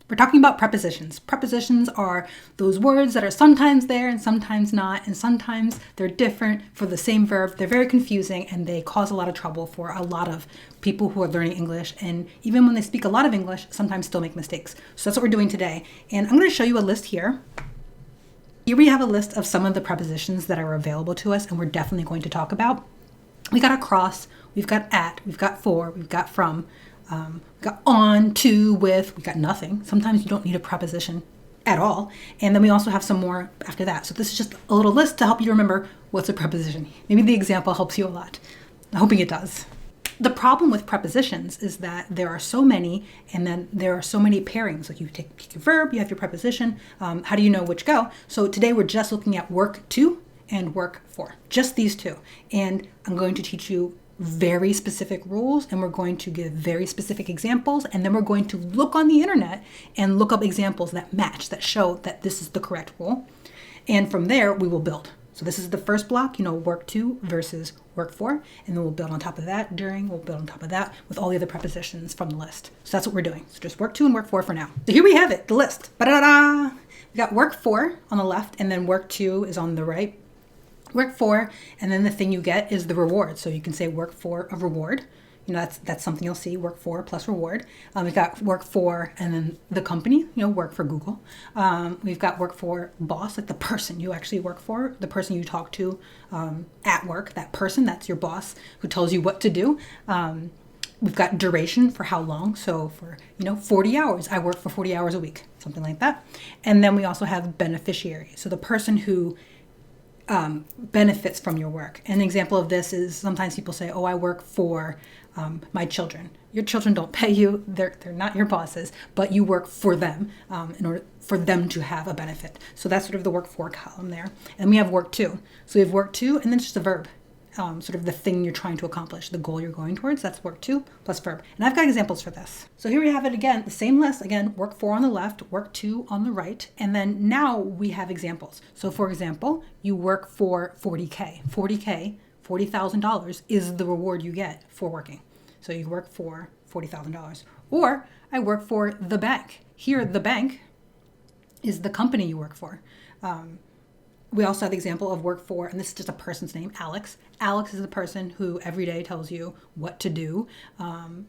We're talking about prepositions. Prepositions are those words that are sometimes there and sometimes not, and sometimes they're different for the same verb. They're very confusing and they cause a lot of trouble for a lot of people who are learning English. And even when they speak a lot of English, sometimes still make mistakes. So that's what we're doing today. And I'm going to show you a list here. Here we have a list of some of the prepositions that are available to us and we're definitely going to talk about. We got across, we've got at, we've got for, we've got from. We got on, to, with, we got nothing. Sometimes you don't need a preposition at all. And then we also have some more after that. So this is just a little list to help you remember what's a preposition. Maybe the example helps you a lot. I'm hoping it does. The problem with prepositions is that there are so many, and then there are so many pairings. Like you take your verb, you have your preposition. How do you know which go? So today we're just looking at work to and work for, just these two. And I'm going to teach you very specific rules, and we're going to give very specific examples, and then we're going to look on the internet and look up examples that match, that show that this is the correct rule. And from there, we will build. So this is the first block, work to versus work for, and then we'll build on top of that we'll build on top of that with all the other prepositions from the list. So that's what we're doing. So just work to and work for now. So here we have it, the list. Ba-da-da! We got work for on the left, and then work to is on the right. Work for, and then the thing you get is the reward. So you can say work for a reward. That's something you'll see, work for plus reward. We've got work for, and then the company, work for Google. We've got work for boss, like the person you actually work for, the person you talk to at work, that person, that's your boss who tells you what to do. We've got duration for how long. So for, 40 hours, I work for 40 hours a week, something like that. And then we also have beneficiary. So the person who benefits from your work. An example of this is sometimes people say, oh, I work for my children. Your children don't pay you. They're not your bosses, but you work for them in order for them to have a benefit. So that's sort of the work for column there. And we have work to. So we have work to, and then it's just a verb. Sort of the thing you're trying to accomplish, the goal you're going towards, that's work to plus verb. And I've got examples for this. So here we have it again, the same list, again, work for on the left, work to on the right, and then now we have examples. So for example, you work for 40K. 40K, $40,000 is the reward you get for working. So you work for $40,000. Or I work for the bank. Here, the bank is the company you work for. We also have the example of work for, and this is just a person's name, Alex. Alex is the person who every day tells you what to do.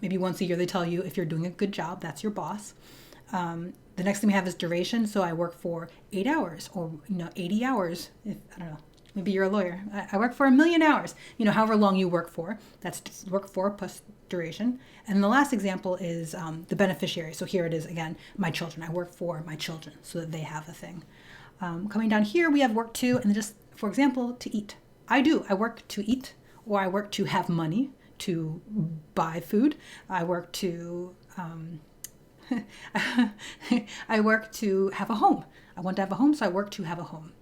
Maybe once a year they tell you if you're doing a good job, that's your boss. The next thing we have is duration. So I work for 8 hours or 80 hours. I don't know, maybe you're a lawyer. I work for 1,000,000 hours. However long you work for, that's work for plus duration. And the last example is the beneficiary. So here it is again, my children. I work for my children so that they have a thing. Coming down here, we have work to, and then just, for example, to eat. I work to eat, or I work to have money to buy food. I work to, I work to have a home. I want to have a home, so I work to have a home.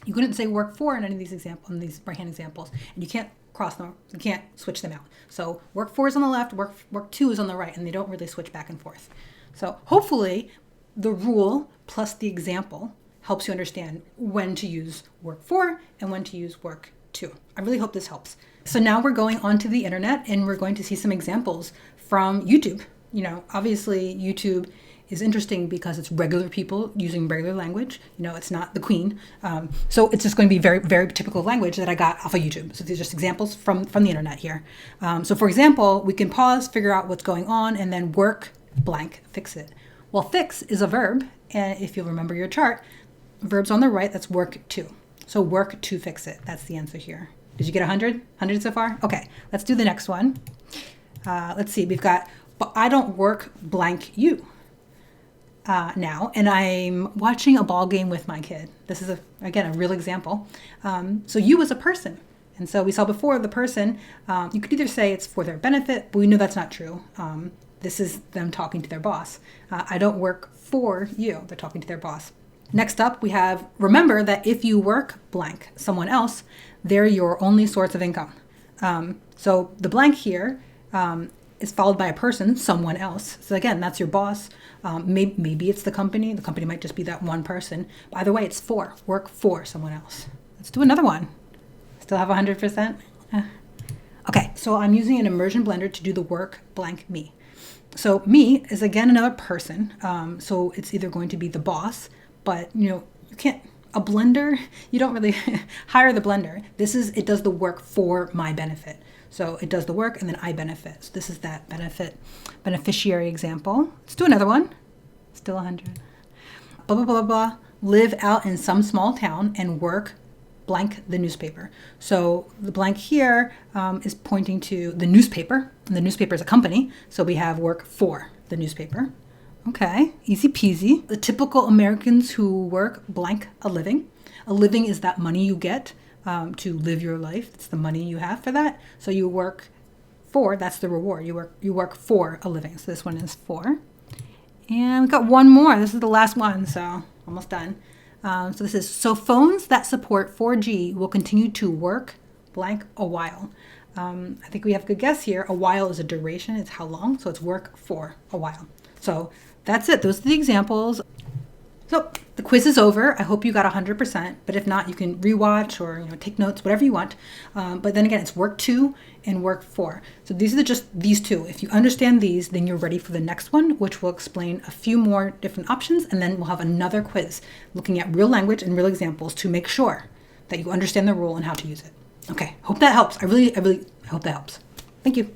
You couldn't say work for in any of these examples, in these right-hand examples, and you can't cross them, you can't switch them out. So work for is on the left, work to is on the right, and they don't really switch back and forth. So hopefully the rule plus the example helps you understand when to use work for and when to use work to. I really hope this helps. So now we're going onto the internet and we're going to see some examples from YouTube. Obviously YouTube is interesting because it's regular people using regular language. It's not the Queen. So it's just going to be very, very typical language that I got off of YouTube. So these are just examples from the internet here. So for example, we can pause, figure out what's going on, and then work blank, fix it. Well, fix is a verb. And if you'll remember your chart, verbs on the right, that's work to. So work to fix it. That's the answer here. Did you get 100? 100 so far? Okay, let's do the next one. Let's see, we've got, but I don't work blank you now, and I'm watching a ball game with my kid. This is, again, a real example. So you as a person. And so we saw before the person, you could either say it's for their benefit, but we know that's not true. This is them talking to their boss. I don't work for you. They're talking to their boss. Next up, we have, remember that if you work blank someone else, they're your only source of income. So the blank here is followed by a person, someone else. So again, that's your boss. Maybe it's the company. The company might just be that one person. By the way, it's for, work for someone else. Let's do another one. Still have 100%? Okay, so I'm using an immersion blender to do the work blank me. So me is again another person. So it's either going to be the boss, but you can't, a blender, you don't really hire the blender. It does the work for my benefit. So it does the work and then I benefit. So this is that beneficiary example. Let's do another one. Still 100. Blah, blah, blah, blah. Live out in some small town and work blank the newspaper. So the blank here is pointing to the newspaper, and the newspaper is a company. So we have work for the newspaper. Okay, easy peasy. The typical Americans who work blank a living. A living is that money you get to live your life. It's the money you have for that. So you work for, that's the reward. You work for a living. So this one is for. And we've got one more. This is the last one, so almost done. So this is, so phones that support 4G will continue to work blank a while. I think we have a good guess here. A while is a duration. It's how long. So it's work for a while. So that's it. Those are the examples. So the quiz is over. I hope you got 100%, but if not, you can rewatch or take notes, whatever you want. But then again, it's work 2 and work 4. So these are just these 2. If you understand these, then you're ready for the next one, which will explain a few more different options, and then we'll have another quiz looking at real language and real examples to make sure that you understand the rule and how to use it. Okay, hope that helps. I really hope that helps. Thank you.